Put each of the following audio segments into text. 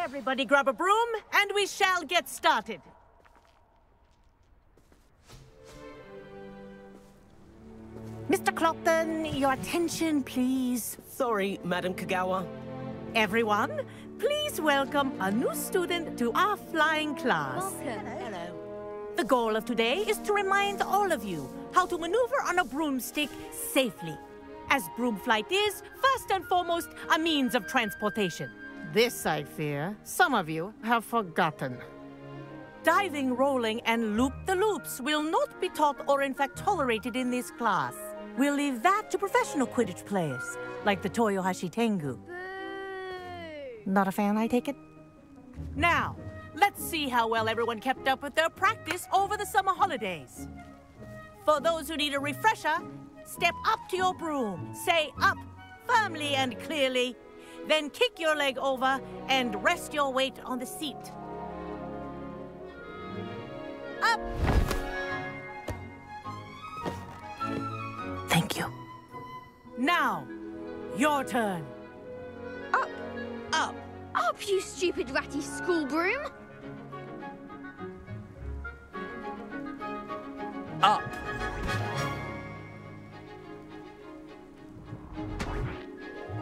Everybody grab a broom, and we shall get started. Mr. Clopton, your attention, please. Sorry, Madam Kagawa. Everyone, please welcome a new student to our flying class. Welcome. Hello. The goal of today is to remind all of you how to maneuver on a broomstick safely, as broom flight is, first and foremost, a means of transportation. This, I fear, some of you have forgotten. Diving, rolling, and loop-the-loops will not be taught or in fact tolerated in this class. We'll leave that to professional Quidditch players, like the Toyohashi Tengu. Boo! Not a fan, I take it? Now, let's see how well everyone kept up with their practice over the summer holidays. For those who need a refresher, step up to your broom, say up, firmly and clearly, then kick your leg over and rest your weight on the seat. Up! Thank you. Now, your turn. Up! Up! Up, you stupid ratty school broom! Up!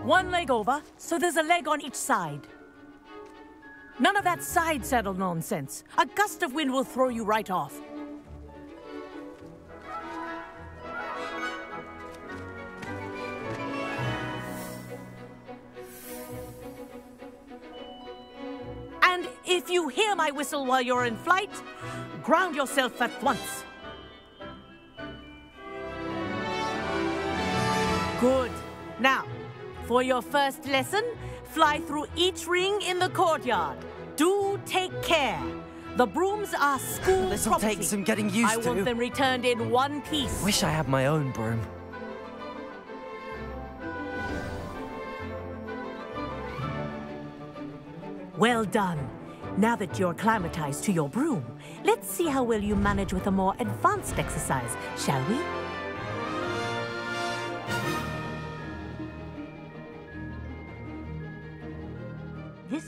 One leg over, so there's a leg on each side. None of that side saddle nonsense. A gust of wind will throw you right off. And if you hear my whistle while you're in flight, ground yourself at once. Good. Now, for your first lesson, fly through each ring in the courtyard. Do take care. The brooms are school This'll property. take some getting used I to. want them returned in one piece. Wish I had my own broom. Well done. Now that you're acclimatized to your broom, let's see how well you manage with a more advanced exercise, shall we? This...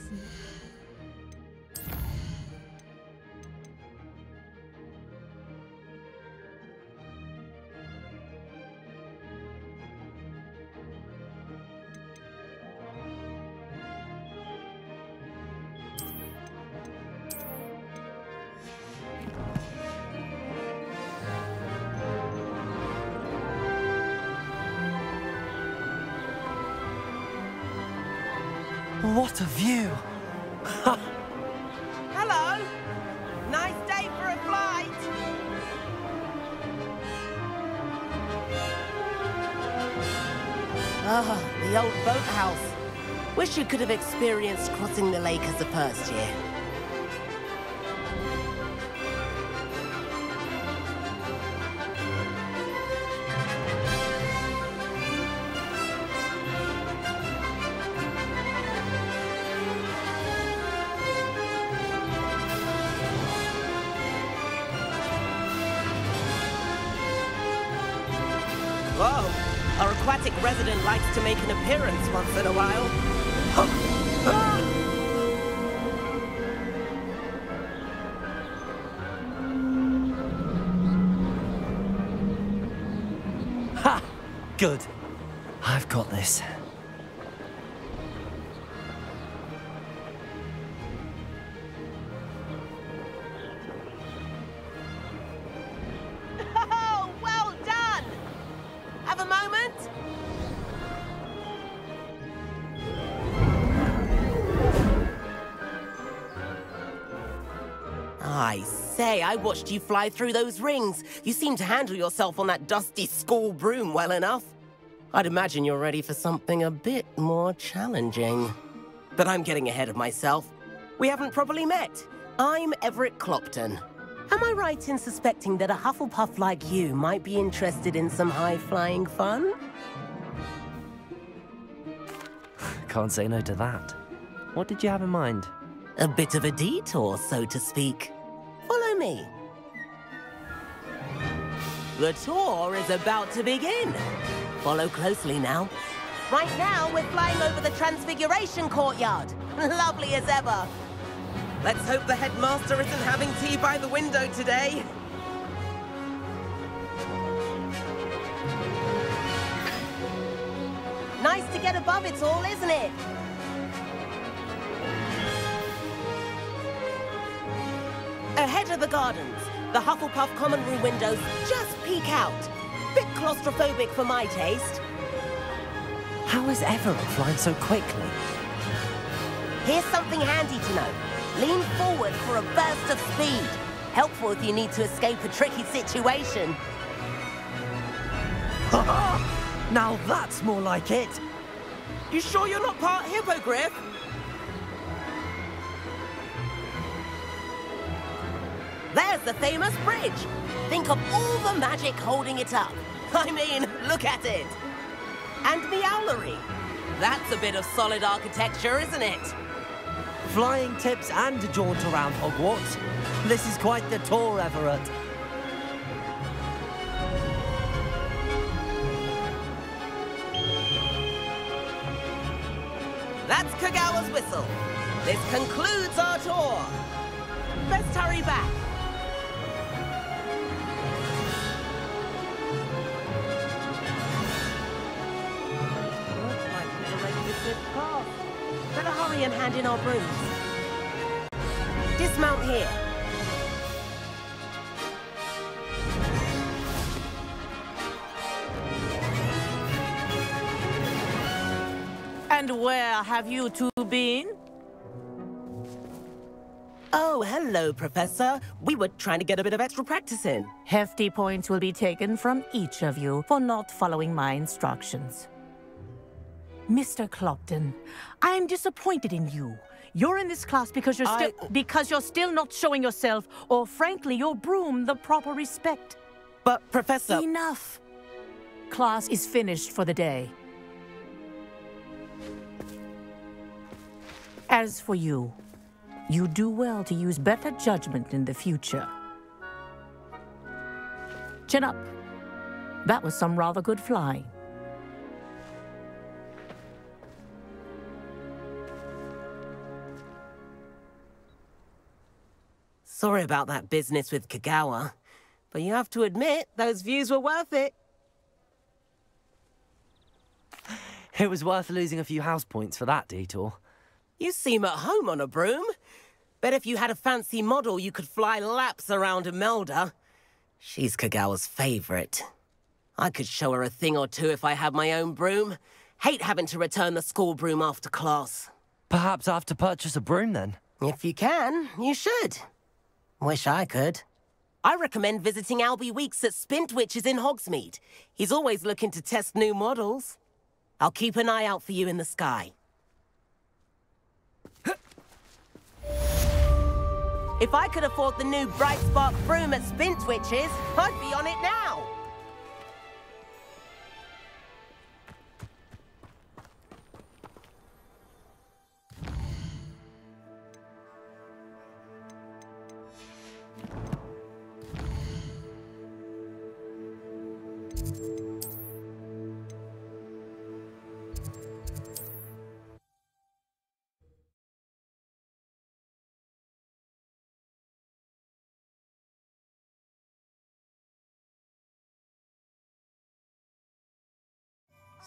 What a view! Hello! Nice day for a flight! Ah, the old boathouse. Wish you could have experienced crossing the lake as a first year. Whoa! Our aquatic resident likes to make an appearance once in a while. Ha! Good. I've got this. Oh, well done! Have a moment? I say, I watched you fly through those rings. You seem to handle yourself on that dusty school broom well enough. I'd imagine you're ready for something a bit more challenging. But I'm getting ahead of myself. We haven't properly met. I'm Everett Clopton. Am I right in suspecting that a Hufflepuff like you might be interested in some high-flying fun? Can't say no to that. What did you have in mind? A bit of a detour, so to speak. Follow me. The tour is about to begin. Follow closely now. Right now, we're flying over the Transfiguration Courtyard. Lovely as ever. Let's hope the headmaster isn't having tea by the window today. Nice to get above it all, isn't it? Ahead of the gardens, the Hufflepuff common room windows just peek out. Bit claustrophobic for my taste. How is Everett flying so quickly? Here's something handy to know. Lean forward for a burst of speed. Helpful if you need to escape a tricky situation. Now that's more like it. You sure you're not part hippogriff? There's the famous bridge. Think of all the magic holding it up. I mean, look at it. And Meowlery. That's a bit of solid architecture, isn't it? Flying tips and a jaunt around Hogwarts. This is quite the tour, Everett. That's Kagawa's whistle. This concludes our tour. Best hurry back. Looks like we've already dismissed class. Better hurry and hand in our brooms. Dismount here. And where have you two been? Oh, hello, Professor. We were trying to get a bit of extra practice in. Hefty points will be taken from each of you for not following my instructions. Mr. Clopton, I'm disappointed in you. You're in this class because you're still not showing yourself, or frankly, your broom, the proper respect. But, Professor... Enough. Class is finished for the day. As for you, you do well to use better judgment in the future. Chin up. That was some rather good flying. Sorry about that business with Kagawa, but you have to admit, those views were worth it. It was worth losing a few house points for that detour. You seem at home on a broom. Bet if you had a fancy model, you could fly laps around Imelda. She's Kagawa's favorite. I could show her a thing or two if I had my own broom. Hate having to return the school broom after class. Perhaps I have to purchase a broom then? If you can, you should. Wish I could. I recommend visiting Albie Weeks at Spintwitches in Hogsmeade. He's always looking to test new models. I'll keep an eye out for you in the sky. If I could afford the new Bright Spark broom at Spintwitches, I'd be on it now.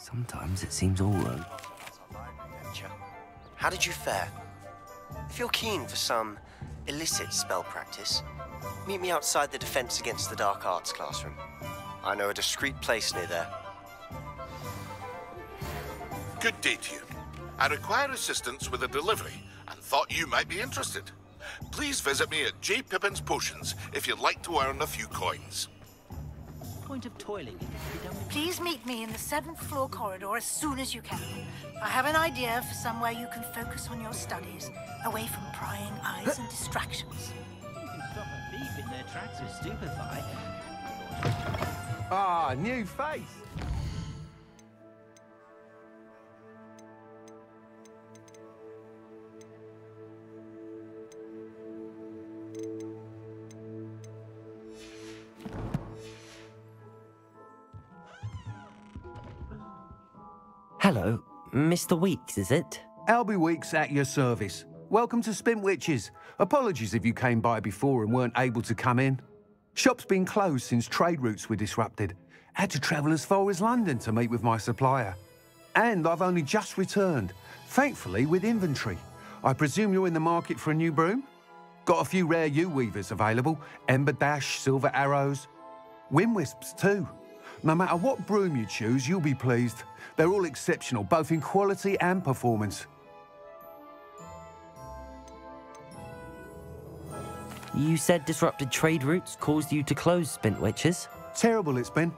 Sometimes it seems all wrong. How did you fare? If you're keen for some illicit spell practice, meet me outside the Defense Against the Dark Arts classroom. I know a discreet place near there. Good day to you. I require assistance with a delivery and thought you might be interested. Please visit me at J. Pippin's Potions if you'd like to earn a few coins. Point of toiling. Please meet me in the 7th floor corridor as soon as you can. I have an idea for somewhere you can focus on your studies, away from prying eyes and distractions. You can stop a thief in their tracks with stupefy. Ah, new face. Hello, Mr. Weeks, is it? Albie Weeks at your service. Welcome to Spintwitches. Apologies if you came by before and weren't able to come in. Shop's been closed since trade routes were disrupted. Had to travel as far as London to meet with my supplier. And I've only just returned, thankfully with inventory. I presume you're in the market for a new broom? Got a few rare U-weavers available. Ember Dash, Silver Arrows. Wind Wisps too. No matter what broom you choose, you'll be pleased. They're all exceptional, both in quality and performance. You said disrupted trade routes caused you to close Spintwitches? Terrible it's been.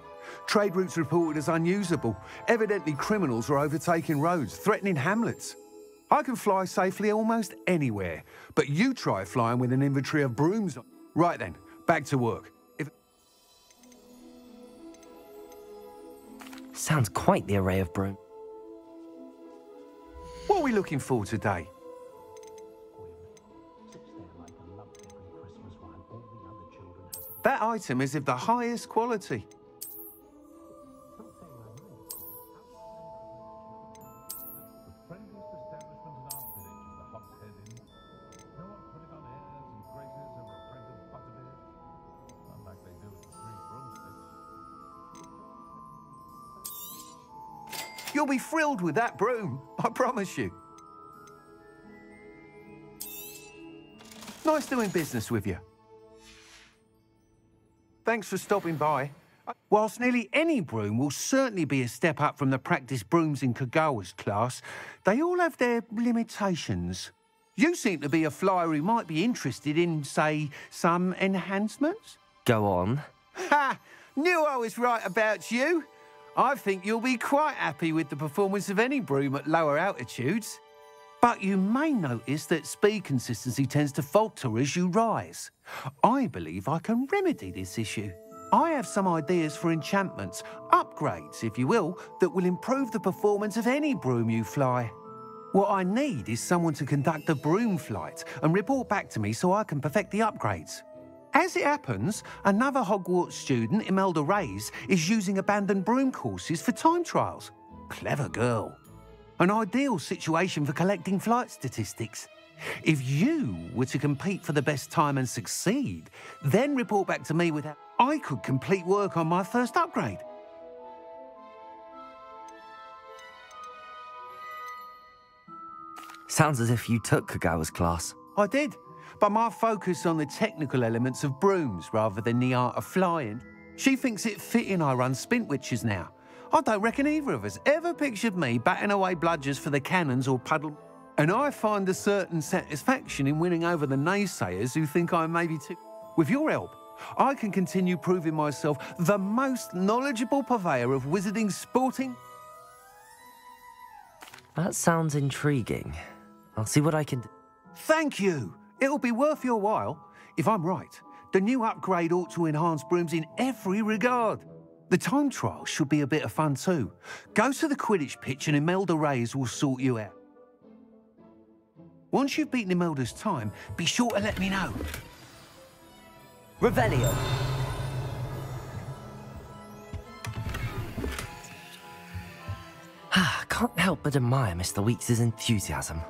Trade routes reported as unusable. Evidently criminals are overtaking roads, threatening hamlets. I can fly safely almost anywhere, but you try flying with an inventory of brooms. Right then, back to work. Sounds quite the array of broom. What are we looking for today? That item is of the highest quality. You'll be thrilled with that broom, I promise you. Nice doing business with you. Thanks for stopping by. Whilst nearly any broom will certainly be a step up from the practice brooms in Kagawa's class, they all have their limitations. You seem to be a flyer who might be interested in, say, some enhancements? Go on. Ha! Knew I was right about you. I think you'll be quite happy with the performance of any broom at lower altitudes. But you may notice that speed consistency tends to falter as you rise. I believe I can remedy this issue. I have some ideas for enchantments, upgrades, if you will, that will improve the performance of any broom you fly. What I need is someone to conduct a broom flight and report back to me so I can perfect the upgrades. As it happens, another Hogwarts student, Imelda Reyes, is using abandoned broom courses for time trials. Clever girl. An ideal situation for collecting flight statistics. If you were to compete for the best time and succeed, then report back to me with how I could complete work on my first upgrade. Sounds as if you took Kagawa's class. I did, but my focus on the technical elements of brooms rather than the art of flying. She thinks it fitting I run Spintwitches now. I don't reckon either of us ever pictured me batting away bludgers for the cannons or puddle. And I find a certain satisfaction in winning over the naysayers who think I may be too... With your help, I can continue proving myself the most knowledgeable purveyor of wizarding sporting... That sounds intriguing. I'll see what I can do. Thank you. It'll be worth your while. If I'm right, the new upgrade ought to enhance brooms in every regard. The time trial should be a bit of fun too. Go to the Quidditch pitch and Imelda Reyes will sort you out. Once you've beaten Imelda's time, be sure to let me know. Revelio. Can't help but admire Mr. Weeks' enthusiasm.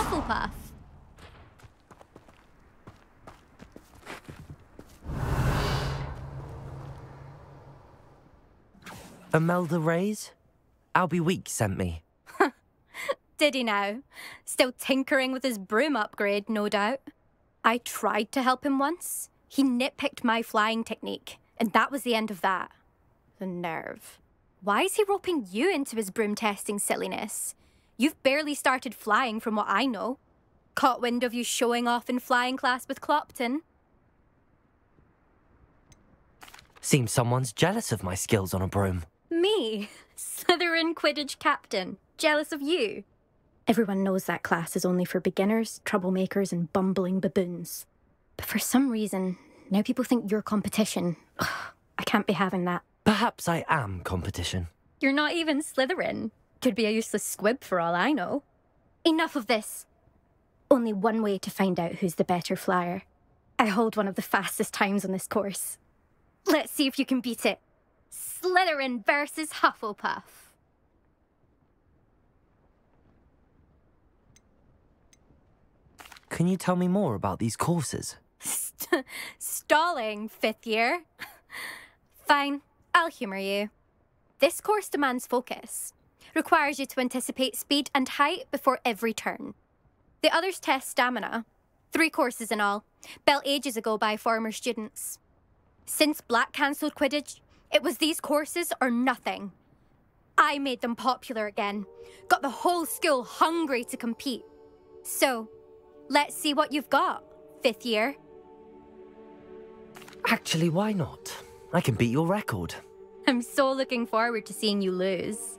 Hufflepuff. Imelda Reyes? Albie Weeks sent me. Did he now? Still tinkering with his broom upgrade, no doubt. I tried to help him once. He nitpicked my flying technique, and that was the end of that. The nerve. Why is he roping you into his broom testing silliness? You've barely started flying from what I know. Caught wind of you showing off in flying class with Clopton. Seems someone's jealous of my skills on a broom. Me? Slytherin Quidditch captain. Jealous of you? Everyone knows that class is only for beginners, troublemakers, and bumbling baboons. But for some reason, now people think you're competition. Ugh, I can't be having that. Perhaps I am competition. You're not even Slytherin. Could be a useless squib for all I know. Enough of this. Only one way to find out who's the better flyer. I hold one of the fastest times on this course. Let's see if you can beat it. Slytherin versus Hufflepuff. Can you tell me more about these courses? Stalling, 5th year. Fine, I'll humour you. This course demands focus. Requires you to anticipate speed and height before every turn. The others test stamina. 3 courses in all, built ages ago by former students. Since Black cancelled Quidditch, it was these courses or nothing. I made them popular again. Got the whole school hungry to compete. So, let's see what you've got, 5th year. Actually, why not? I can beat your record. I'm so looking forward to seeing you lose.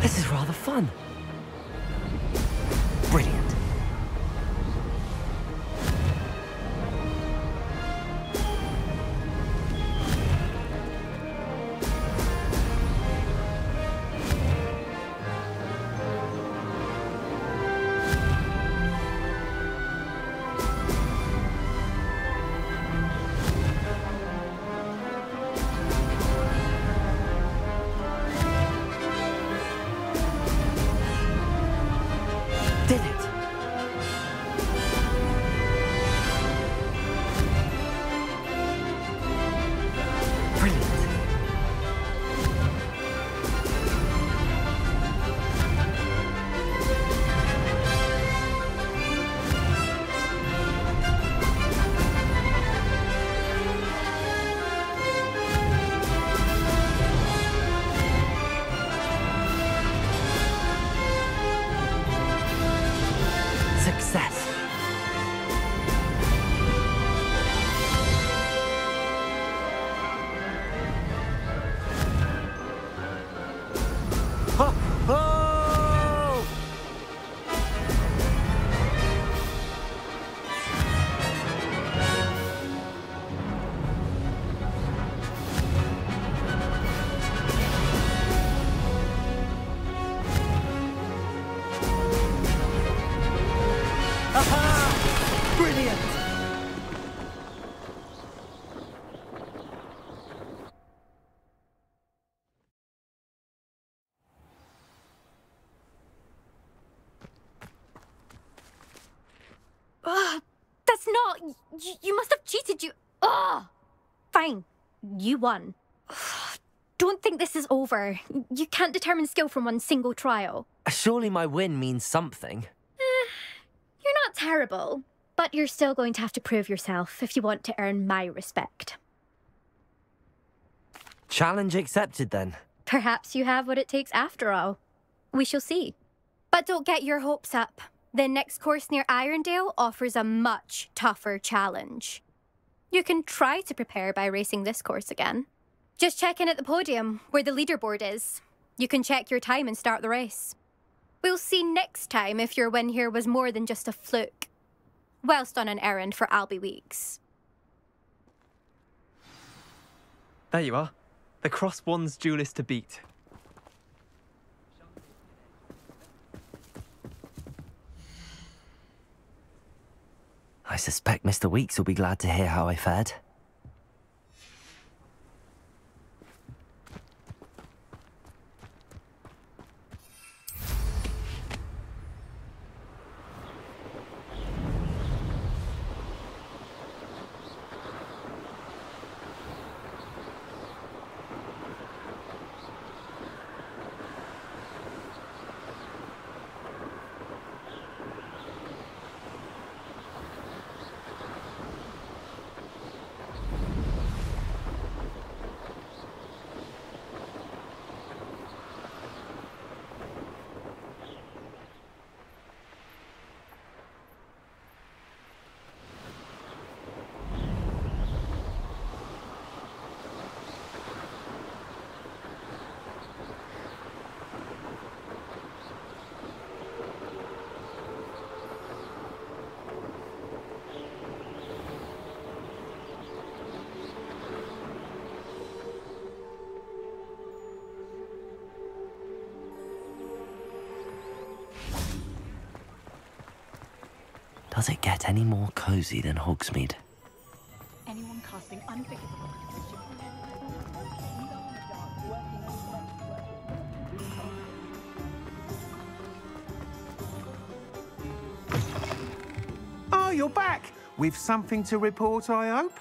This is rather fun. Brilliant. Did it! Brilliant. Success. Ho, ho! Aha! Brilliant! Ugh, that's not... You must have cheated, you... Ugh! Fine, you won. Ugh, don't think this is over. You can't determine skill from one single trial. Surely my win means something. You're not terrible, but you're still going to have to prove yourself if you want to earn my respect. Challenge accepted then. Perhaps you have what it takes after all. We shall see. But don't get your hopes up. The next course near Irondale offers a much tougher challenge. You can try to prepare by racing this course again. Just check in at the podium, where the leaderboard is. You can check your time and start the race. We'll see next time if your win here was more than just a fluke, whilst on an errand for Albie Weeks. There you are. The Cross Wands duelist to beat. I suspect Mr. Weeks will be glad to hear how I fared. Does it get any more cosy than Hogsmeade? Anyone casting unforgivable mischief. Oh, you're back! With something to report, I hope?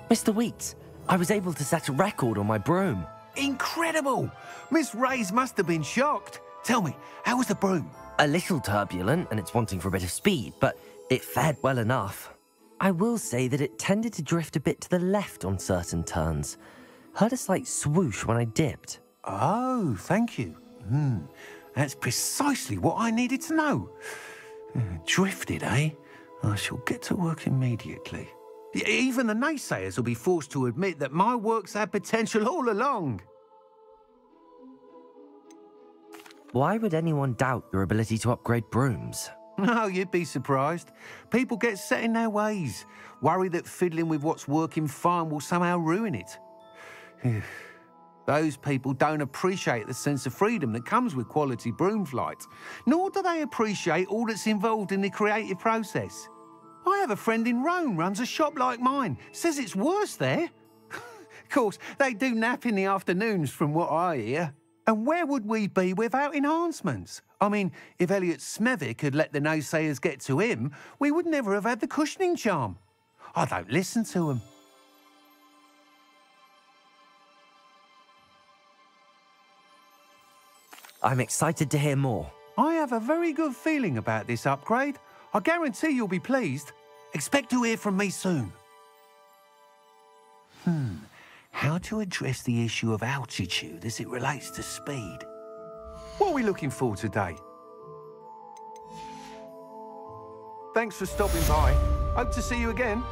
Mr. Weeks, I was able to set a record on my broom. Incredible! Miss Reyes must have been shocked. Tell me, how was the broom? A little turbulent, and it's wanting for a bit of speed, but it fared well enough. I will say that it tended to drift a bit to the left on certain turns. Heard a slight swoosh when I dipped. Oh, thank you. That's precisely what I needed to know. Drifted, eh? I shall get to work immediately. Even the naysayers will be forced to admit that my work's had potential all along. Why would anyone doubt your ability to upgrade brooms? No, you'd be surprised. People get set in their ways, worry that fiddling with what's working fine will somehow ruin it. Those people don't appreciate the sense of freedom that comes with quality broom flight, nor do they appreciate all that's involved in the creative process. I have a friend in Rome runs a shop like mine, says it's worse there. Of course, they do nap in the afternoons from what I hear. And where would we be without enhancements? I mean, if Elliot Smethwick had let the naysayers get to him, we would never have had the cushioning charm. I don't listen to them. I'm excited to hear more. I have a very good feeling about this upgrade. I guarantee you'll be pleased. Expect to hear from me soon. How to address the issue of altitude as it relates to speed. What are we looking for today? Thanks for stopping by. Hope to see you again.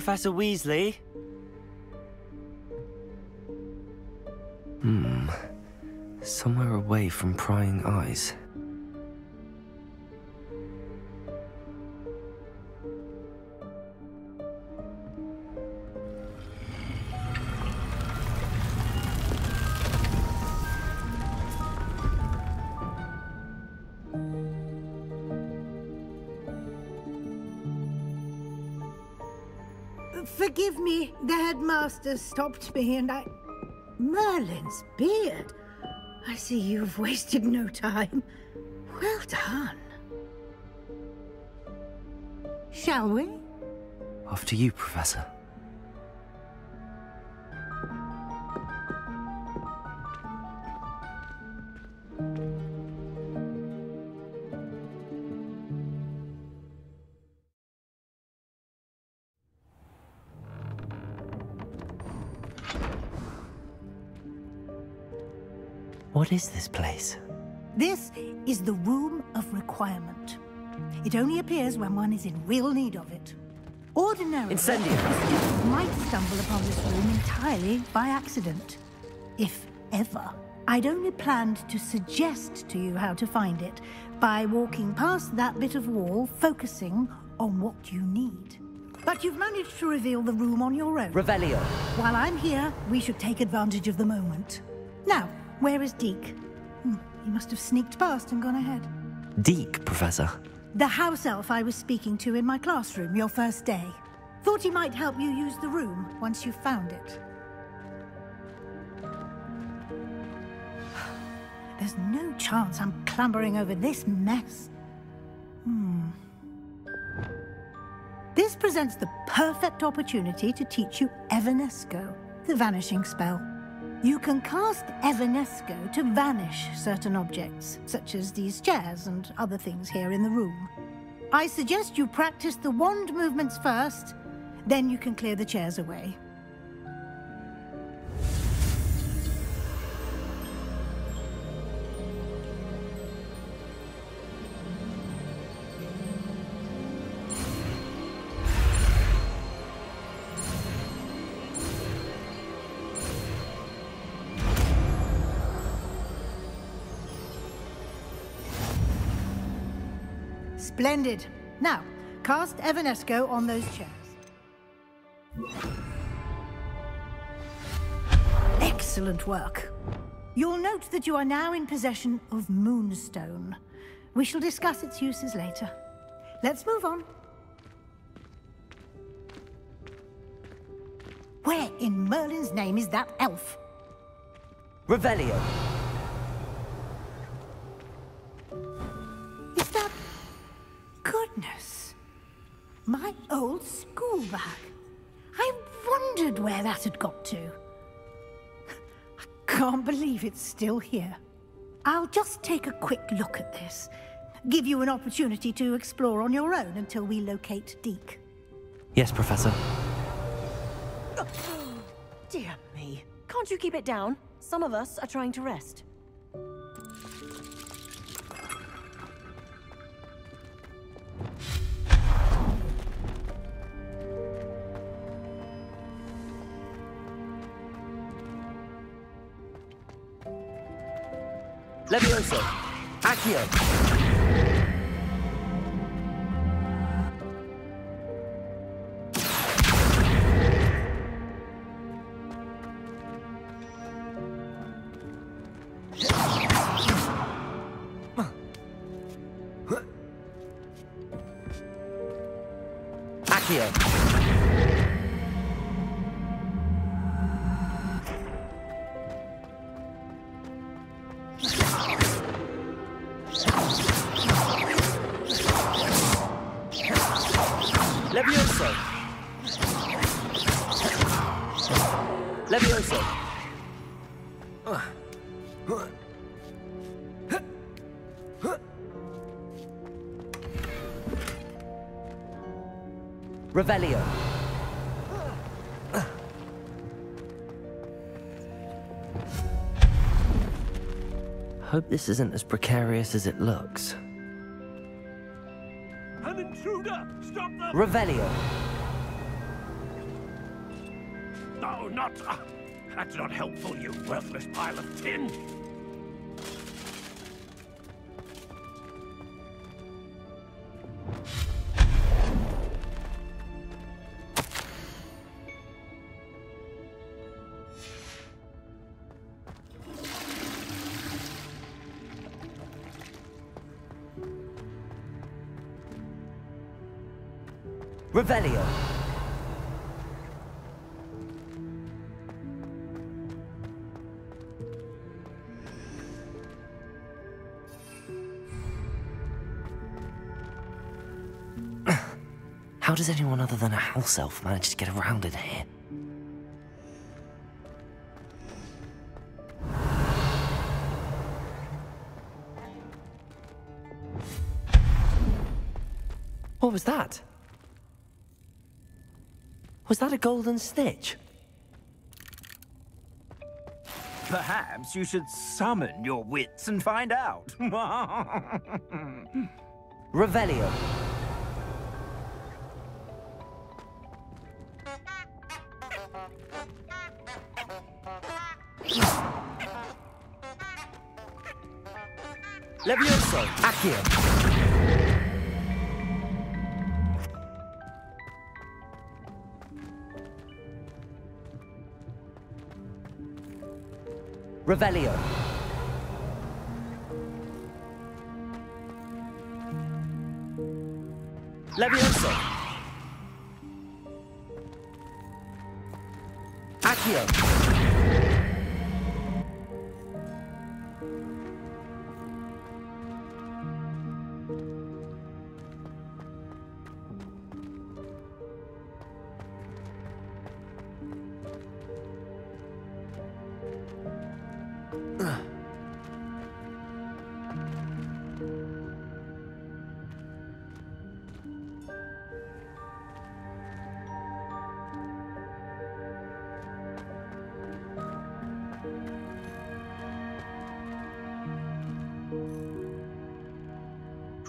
Professor Weasley? Somewhere away from prying eyes. Forgive me, the headmaster stopped me and I... Merlin's beard. I see you've wasted no time. Well done. Shall we? Off to you, Professor. What is this place? This is the Room of Requirement. It only appears when one is in real need of it. Ordinarily, Incendio! students might stumble upon this room entirely by accident. If ever. I'd only planned to suggest to you how to find it by walking past that bit of wall, focusing on what you need. But you've managed to reveal the room on your own. Revelio. While I'm here, we should take advantage of the moment. Now, where is Deke? He must have sneaked past and gone ahead. Deke, Professor. The house elf I was speaking to in my classroom your first day. Thought he might help you use the room once you found it. There's no chance I'm clambering over this mess. This presents the perfect opportunity to teach you Evanesco, the vanishing spell. You can cast Evanesco to vanish certain objects, such as these chairs and other things here in the room. I suggest you practice the wand movements first, then you can clear the chairs away. Splendid. Now, cast Evanesco on those chairs. Excellent work. You'll note that you are now in possession of Moonstone. We shall discuss its uses later. Let's move on. Where in Merlin's name is that elf? Revelio. Is that... Goodness. My old school bag. I wondered where that had got to. I can't believe it's still here. I'll just take a quick look at this. Give you an opportunity to explore on your own until we locate Deke. Yes, Professor. Dear me. Can't you keep it down? Some of us are trying to rest. Levioso. Accio. Accio. Levioso. Levioso. Revelio. Hope this isn't as precarious as it looks. An intruder! Stop them! Revelio. not... that's not helpful, you worthless pile of tin. Revelio. How does anyone other than a house elf manage to get around in here? What was that? Was that a golden snitch? Perhaps you should summon your wits and find out. Revelio. Levioso. Accio. Revelio. Levioso. Accio.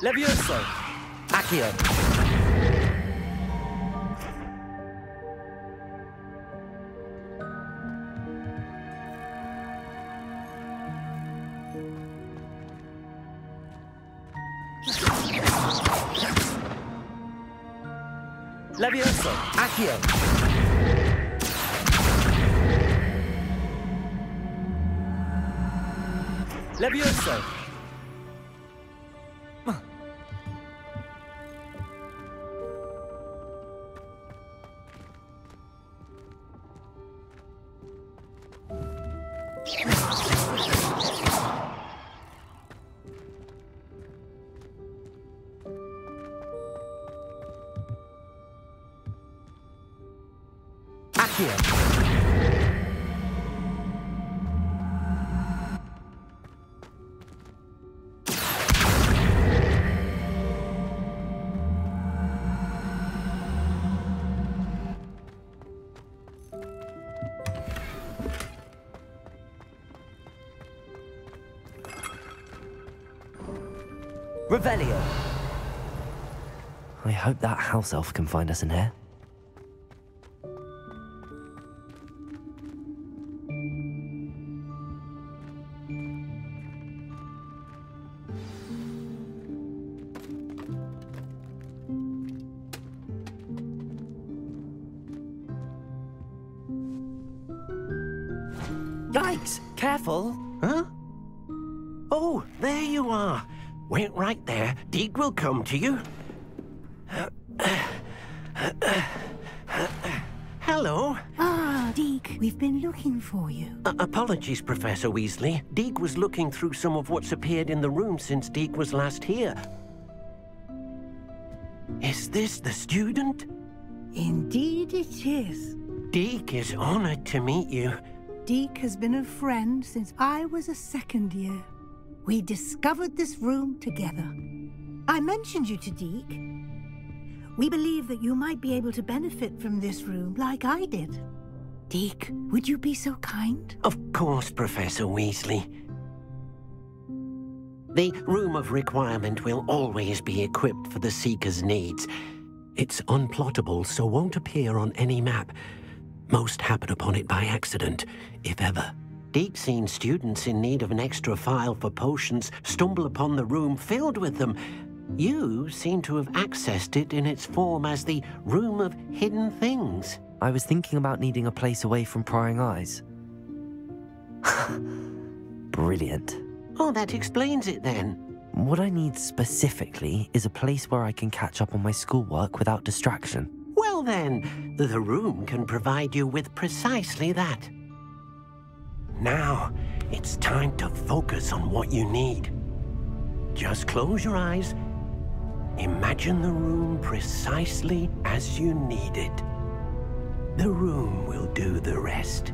Levioso. Accio. Levioso. Accio. Levioso. Revelio. I hope that house elf can find us in here. Yikes! Careful! Huh? Oh, there you are. Wait right there. Deke will come to you. Hello. Ah, Deke, we've been looking for you. Apologies, Professor Weasley. Deke was looking through some of what's appeared in the room since Deke was last here. Is this the student? Indeed it is. Deke is honored to meet you. Deke has been a friend since I was a second year. We discovered this room together. I mentioned you to Deke. We believe that you might be able to benefit from this room like I did. Deke, would you be so kind? Of course, Professor Weasley. The Room of Requirement will always be equipped for the Seeker's needs. It's unplottable, so won't appear on any map. Most happen upon it by accident, if ever. Deke's seen students in need of an extra file for potions stumble upon the room filled with them. You seem to have accessed it in its form as the Room of Hidden Things. I was thinking about needing a place away from prying eyes. Brilliant. Oh, that explains it then. What I need specifically is a place where I can catch up on my schoolwork without distraction. Well then, the room can provide you with precisely that. Now, it's time to focus on what you need. Just close your eyes. Imagine the room precisely as you need it. The room will do the rest.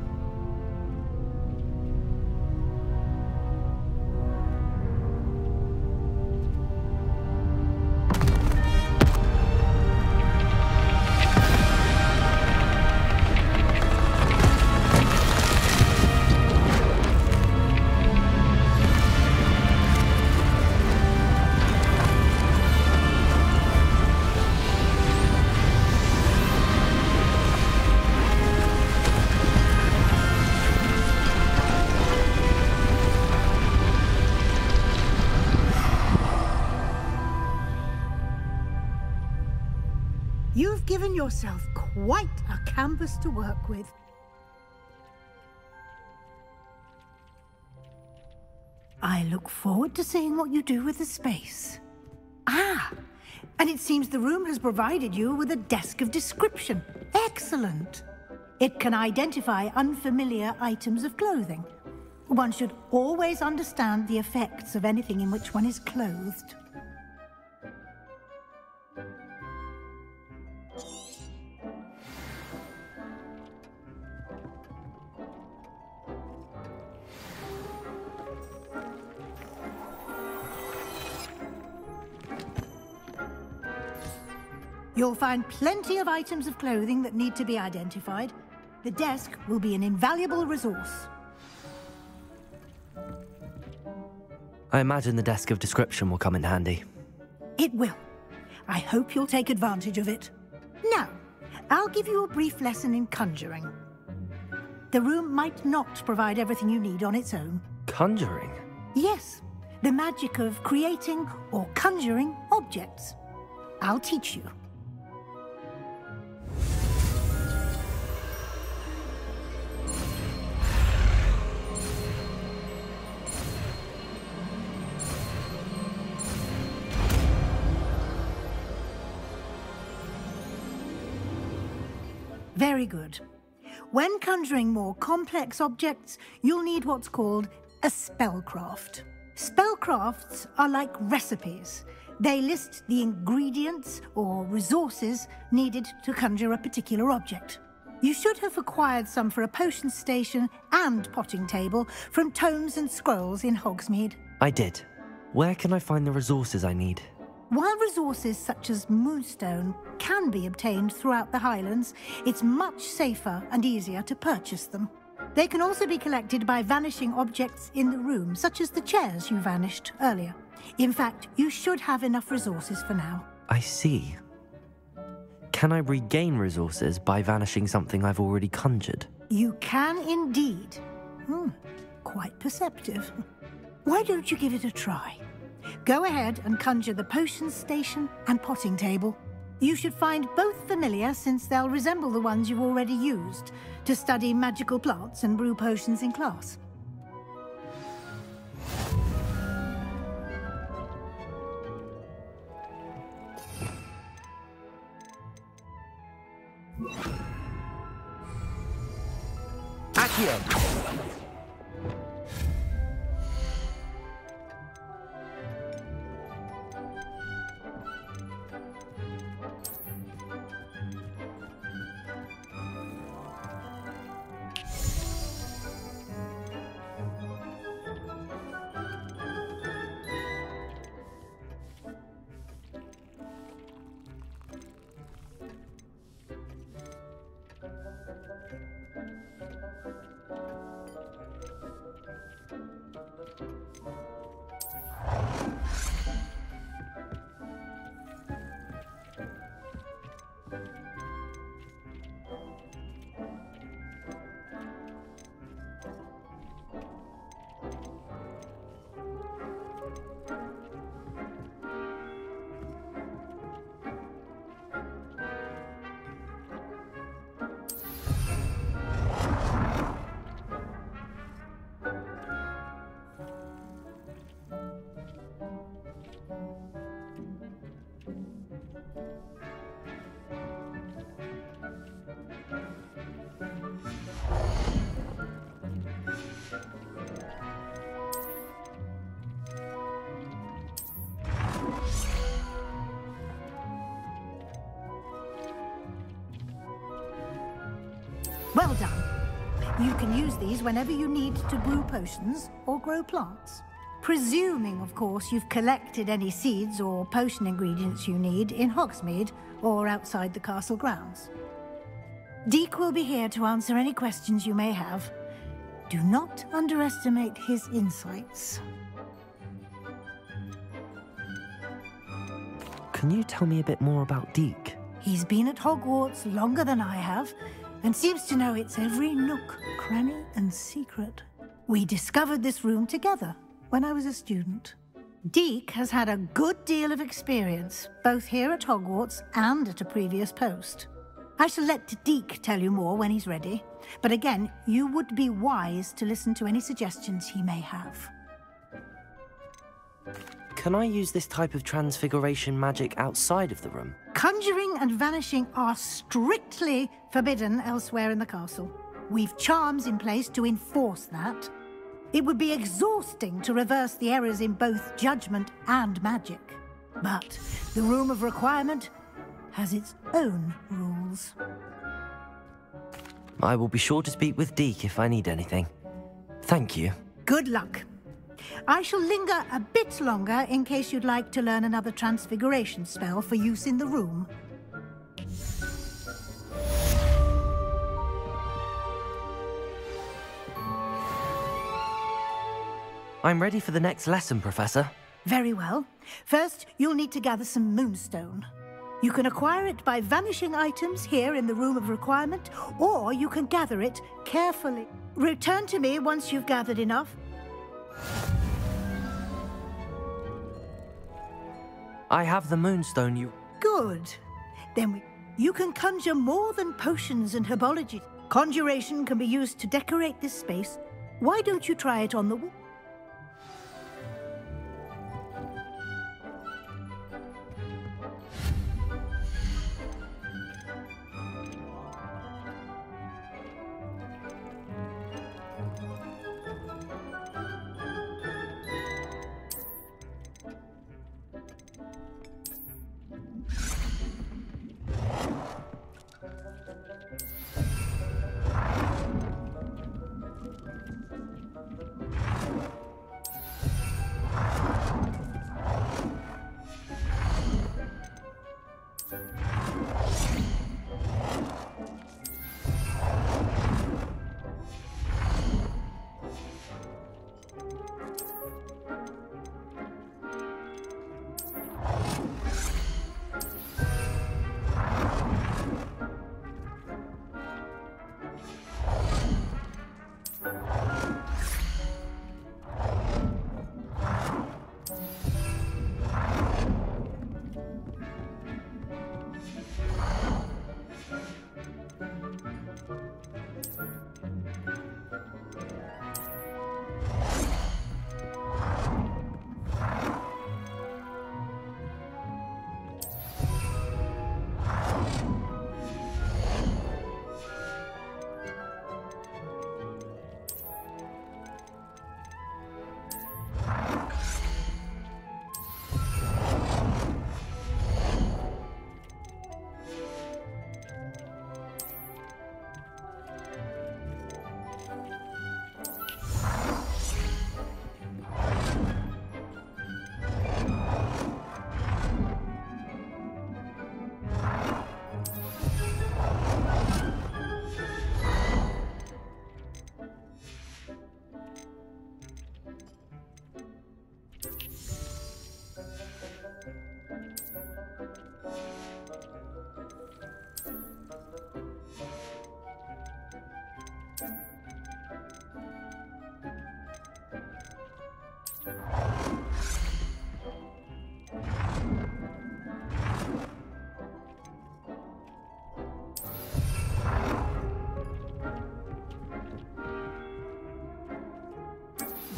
You've given yourself quite a canvas to work with. I look forward to seeing what you do with the space. Ah, and it seems the room has provided you with a desk of description. Excellent. It can identify unfamiliar items of clothing. One should always understand the effects of anything in which one is clothed. You'll find plenty of items of clothing that need to be identified. The desk will be an invaluable resource. I imagine the desk of description will come in handy. It will. I hope you'll take advantage of it. Now, I'll give you a brief lesson in conjuring. The room might not provide everything you need on its own. Conjuring? Yes, the magic of creating or conjuring objects. I'll teach you. Very good. When conjuring more complex objects, you'll need what's called a spellcraft. Spellcrafts are like recipes. They list the ingredients or resources needed to conjure a particular object. You should have acquired some for a potion station and potting table from tomes and scrolls in Hogsmeade. I did. Where can I find the resources I need? While resources such as moonstone can be obtained throughout the Highlands, it's much safer and easier to purchase them. They can also be collected by vanishing objects in the room, such as the chairs you vanished earlier. In fact, you should have enough resources for now. I see. Can I regain resources by vanishing something I've already conjured? You can indeed. Quite perceptive. Why don't you give it a try? Go ahead and conjure the potion station and potting table. You should find both familiar, since they'll resemble the ones you've already used to study magical plants and brew potions in class. Accio! Well done. You can use these whenever you need to brew potions or grow plants. Presuming, of course, you've collected any seeds or potion ingredients you need in Hogsmeade or outside the castle grounds. Deek will be here to answer any questions you may have. Do not underestimate his insights. Can you tell me a bit more about Deek? He's been at Hogwarts longer than I have, and seems to know its every nook, cranny, and secret. We discovered this room together when I was a student. Deek has had a good deal of experience, both here at Hogwarts and at a previous post. I shall let Deek tell you more when he's ready, but again, you would be wise to listen to any suggestions he may have. Can I use this type of transfiguration magic outside of the room? Conjuring and vanishing are strictly forbidden elsewhere in the castle. We've charms in place to enforce that. It would be exhausting to reverse the errors in both judgment and magic. But the Room of Requirement has its own rules. I will be sure to speak with Deek if I need anything. Thank you. Good luck. I shall linger a bit longer in case you'd like to learn another transfiguration spell for use in the room. I'm ready for the next lesson, Professor. Very well. First, you'll need to gather some moonstone. You can acquire it by vanishing items here in the Room of Requirement, or you can gather it carefully. Return to me once you've gathered enough. I have the moonstone you... Good. Then you can conjure more than potions and herbology. Conjuration can be used to decorate this space. Why don't you try it on the wall?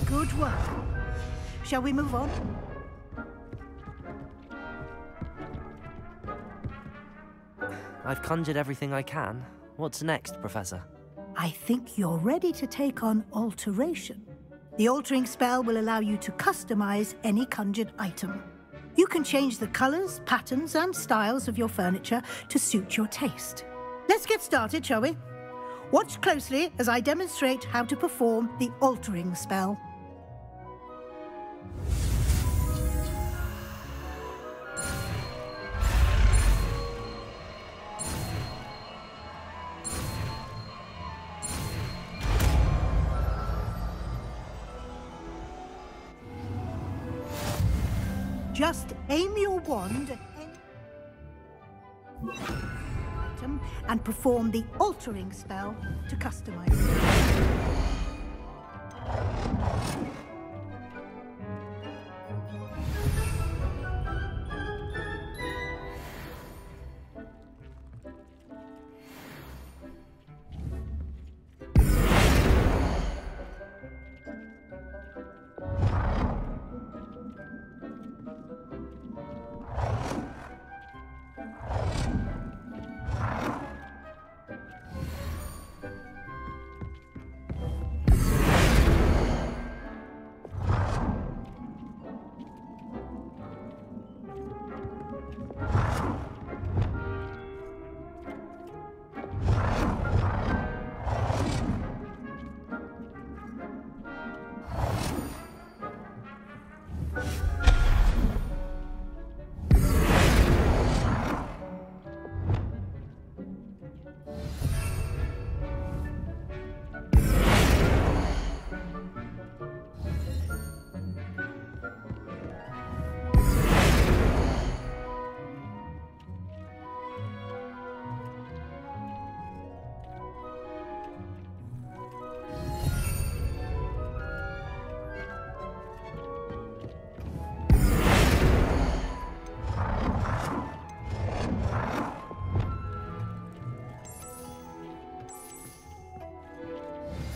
Good work. Shall we move on? I've conjured everything I can. What's next, Professor? I think you're ready to take on alteration. The altering spell will allow you to customize any conjured item. You can change the colors, patterns, and styles of your furniture to suit your taste. Let's get started, shall we? Watch closely as I demonstrate how to perform the altering spell. Just aim your wand at any item and perform the altering spell to customize it.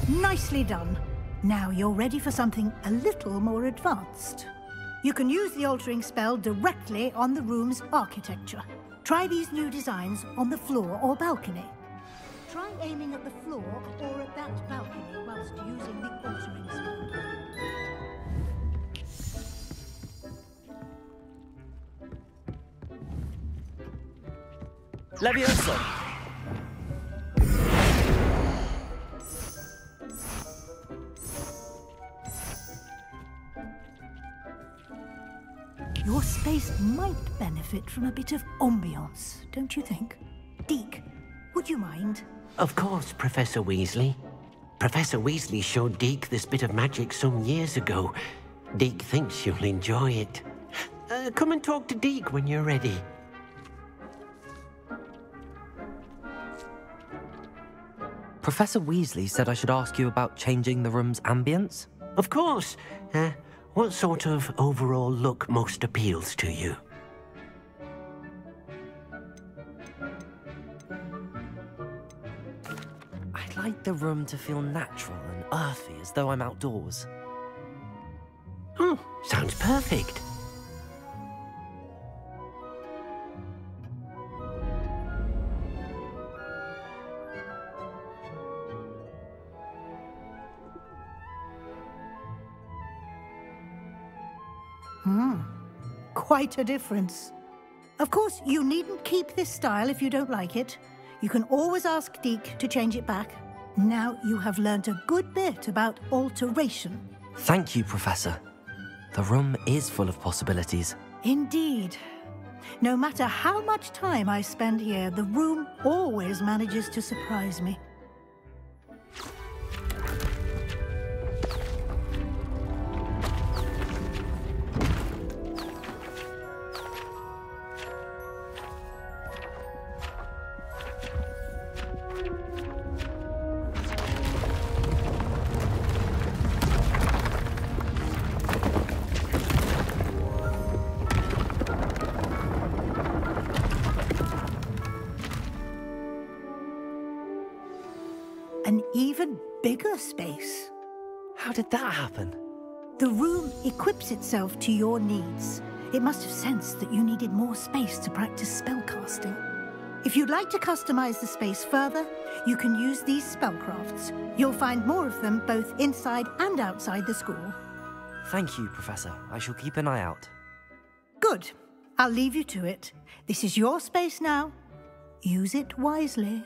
Nicely done. Now you're ready for something a little more advanced. You can use the altering spell directly on the room's architecture. Try these new designs on the floor or balcony. Try aiming at the floor or at that balcony whilst using the altering spell. Levioso! Your space might benefit from a bit of ambiance, don't you think? Deke, would you mind? Of course, Professor Weasley. Professor Weasley showed Deke this bit of magic some years ago. Deke thinks you'll enjoy it. Come and talk to Deke when you're ready. Professor Weasley said I should ask you about changing the room's ambience? Of course. What sort of overall look most appeals to you? I'd like the room to feel natural and earthy, as though I'm outdoors. Oh, sounds perfect. Quite a difference. Of course, you needn't keep this style if you don't like it. You can always ask Deke to change it back. Now you have learnt a good bit about alteration. Thank you, Professor. The room is full of possibilities. Indeed. No matter how much time I spend here, the room always manages to surprise me. An even bigger space. How did that happen? The room equips itself to your needs. It must have sensed that you needed more space to practice spellcasting. If you'd like to customize the space further, you can use these spellcrafts. You'll find more of them both inside and outside the school. Thank you, Professor. I shall keep an eye out. Good. I'll leave you to it. This is your space now. Use it wisely.